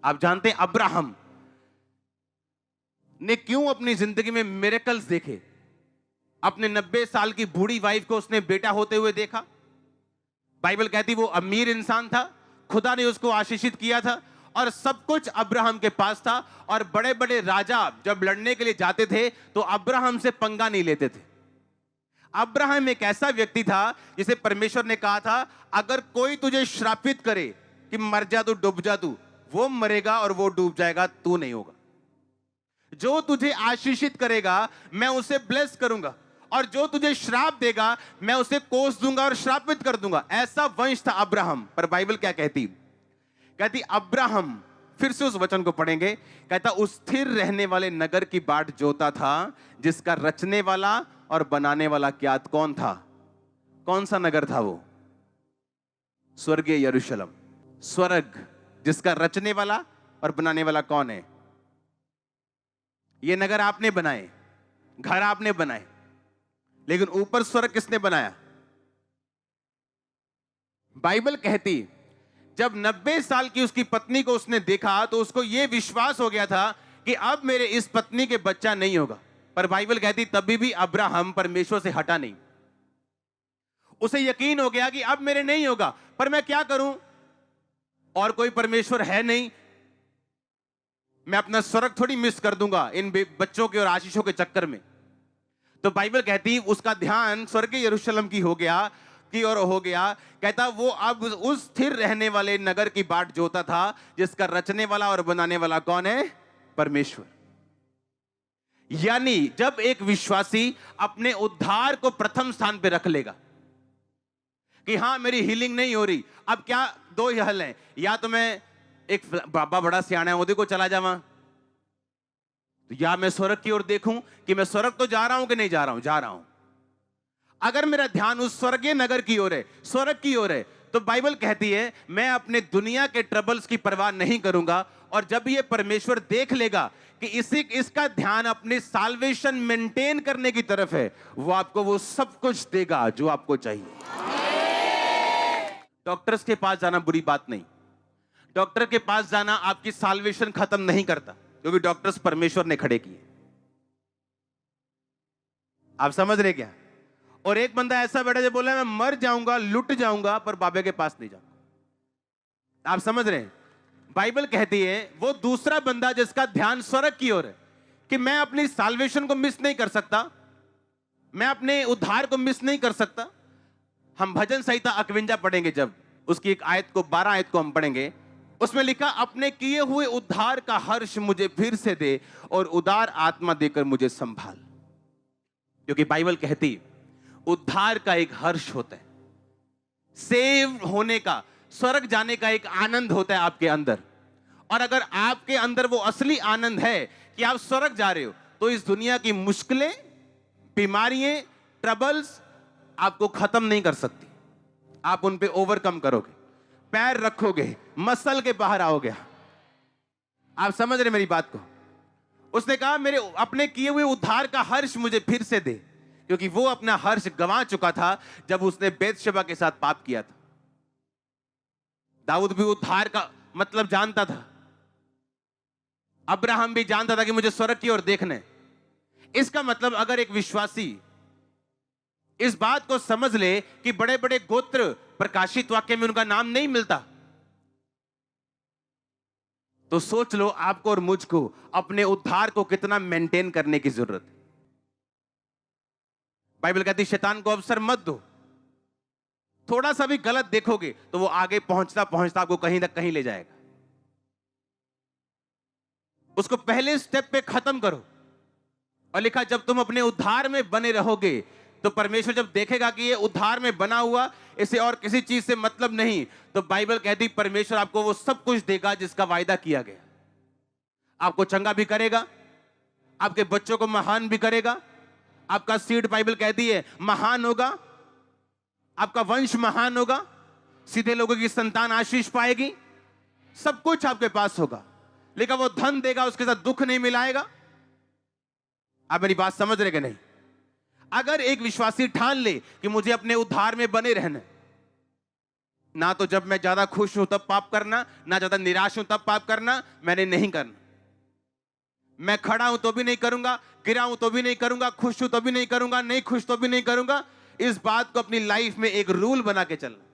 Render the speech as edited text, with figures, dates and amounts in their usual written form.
आप जानते हैं अब्राहम ने क्यों अपनी जिंदगी में मिरेकल्स देखे? अपने 90 साल की बूढ़ी वाइफ को उसने बेटा होते हुए देखा। बाइबल कहती वो अमीर इंसान था, खुदा ने उसको आशीषित किया था और सब कुछ अब्राहम के पास था। और बड़े बड़े राजा जब लड़ने के लिए जाते थे तो अब्राहम से पंगा नहीं लेते थे। अब्राहम एक ऐसा व्यक्ति था जिसे परमेश्वर ने कहा था, अगर कोई तुझे श्रापित करे कि मर जा तू, डूब जा तू, वो मरेगा और वो डूब जाएगा, तू नहीं होगा। जो तुझे आशीषित करेगा मैं उसे ब्लेस करूंगा, और जो तुझे श्राप देगा मैं उसे कोस दूंगा और श्रापित कर दूंगा। ऐसा वंश था अब्राहम। पर बाइबल क्या कहती अब्राहम, फिर से उस वचन को पढ़ेंगे, कहता उस स्थिर रहने वाले नगर की बाट जोता था जिसका रचने वाला और बनाने वाला क्या कौन था? कौन सा नगर था वो? स्वर्गीय यरूशलेम। स्वर्ग जिसका रचने वाला और बनाने वाला कौन है? ये नगर आपने बनाए, घर आपने बनाए, लेकिन ऊपर स्वर्ग किसने बनाया? बाइबल कहती जब 90 साल की उसकी पत्नी को उसने देखा तो उसको यह विश्वास हो गया था कि अब मेरे इस पत्नी के बच्चा नहीं होगा। पर बाइबल कहती तभी भी अब्राहम परमेश्वर से हटा नहीं। उसे यकीन हो गया कि अब मेरे नहीं होगा, पर मैं क्या करूं, और कोई परमेश्वर है नहीं, मैं अपना स्वर्ग थोड़ी मिस कर दूंगा इन बच्चों के और आशीषों के चक्कर में। तो बाइबल कहती उसका ध्यान स्वर्गीय यरूशलेम की हो गया की और हो गया। कहता वो अब उस स्थिर रहने वाले नगर की बाट जोता था जिसका रचने वाला और बनाने वाला कौन है? परमेश्वर। यानी जब एक विश्वासी अपने उद्धार को प्रथम स्थान पे रख लेगा कि हां मेरी हीलिंग नहीं हो रही, अब क्या दो ही हल हैं, या तो मैं एक बाबा बड़ा सियाना है ओदे को चला जावा, तो या मैं स्वर्ग की ओर देखूं कि मैं स्वर्ग तो जा रहा हूं कि नहीं जा रहा हूं? जा रहा हूं। अगर मेरा ध्यान उस स्वर्गीय नगर की ओर है, स्वर्ग की ओर है, तो बाइबल कहती है मैं अपने दुनिया के ट्रबल्स की परवाह नहीं करूंगा। और जब ये परमेश्वर देख लेगा कि इसका ध्यान अपने साल्वेशन मेंटेन करने की तरफ है, वो आपको वो सब कुछ देगा जो आपको चाहिए। डॉक्टर्स के पास जाना बुरी बात नहीं, डॉक्टर के पास जाना आपकी साल्वेशन खत्म नहीं करता, क्योंकि डॉक्टर्स परमेश्वर ने खड़े किए। आप समझ रहे क्या? और एक बंदा ऐसा बैठा जो बोला मैं मर जाऊंगा, लुट जाऊंगा, पर बाबे के पास नहीं जाऊंगा। आप समझ रहे हैं? बाइबल कहती है वो दूसरा बंदा जिसका ध्यान स्वर्ग की ओर है कि मैं अपनी साल्वेशन को मिस नहीं कर सकता, मैं अपने उद्धार को मिस नहीं कर सकता। हम भजन संहिता 51 पढ़ेंगे, जब उसकी एक आयत को 12 आयत को हम पढ़ेंगे, उसमें लिखा अपने किए हुए उद्धार का हर्ष मुझे फिर से दे और उदार आत्मा देकर मुझे संभाल। क्योंकि बाइबल कहती उद्धार का एक हर्ष होता है, सेव होने का, स्वर्ग जाने का एक आनंद होता है आपके अंदर। और अगर आपके अंदर वो असली आनंद है कि आप स्वर्ग जा रहे हो, तो इस दुनिया की मुश्किलें, बीमारियां, ट्रबल्स आपको खत्म नहीं कर सकती। आप उन पे ओवरकम करोगे, पैर रखोगे, मसल के बाहर आओगे। आप समझ रहे मेरी बात को? उसने कहा मेरे अपने किए हुए उद्धार का हर्ष मुझे फिर से दे, क्योंकि वो अपना हर्ष गंवा चुका था जब उसने बेतशेबा के साथ पाप किया था। दाऊद भी उद्धार का मतलब जानता था, अब्राहम भी जानता था कि मुझे स्वर्ग की ओर देखना है। इसका मतलब अगर एक विश्वासी इस बात को समझ ले कि बड़े बड़े गोत्र प्रकाशित वाक्य में उनका नाम नहीं मिलता, तो सोच लो आपको और मुझको अपने उद्धार को कितना मेंटेन करने की जरूरत है। बाइबल कहती शैतान को अवसर मत दो। थोड़ा सा भी गलत देखोगे तो वो आगे पहुंचता पहुंचता आपको कहीं तक कहीं ले जाएगा। उसको पहले स्टेप पे खत्म करो। और लिखा जब तुम अपने उद्धार में बने रहोगे तो परमेश्वर जब देखेगा कि ये उद्धार में बना हुआ, इसे और किसी चीज से मतलब नहीं, तो बाइबल कहती परमेश्वर आपको वो सब कुछ देगा जिसका वायदा किया गया। आपको चंगा भी करेगा, आपके बच्चों को महान भी करेगा, आपका सीड बाइबल कहती है महान होगा, आपका वंश महान होगा, सीधे लोगों की संतान आशीष पाएगी, सब कुछ आपके पास होगा। लेकिन वो धन देगा, उसके साथ दुख नहीं मिलाएगा। आप मेरी बात समझ रहे कि नहीं? अगर एक विश्वासी ठान ले कि मुझे अपने उद्धार में बने रहना, ना तो जब मैं ज्यादा खुश हूं तब पाप करना, ना ज्यादा निराश हूं तब पाप करना, मैंने नहीं करना। मैं खड़ा हूं तो भी नहीं करूंगा, गिरा हूं तो भी नहीं करूंगा, खुश हूं तो भी नहीं करूंगा, नहीं खुश तो भी नहीं करूंगा। इस बात को अपनी लाइफ में एक रूल बना के चलना।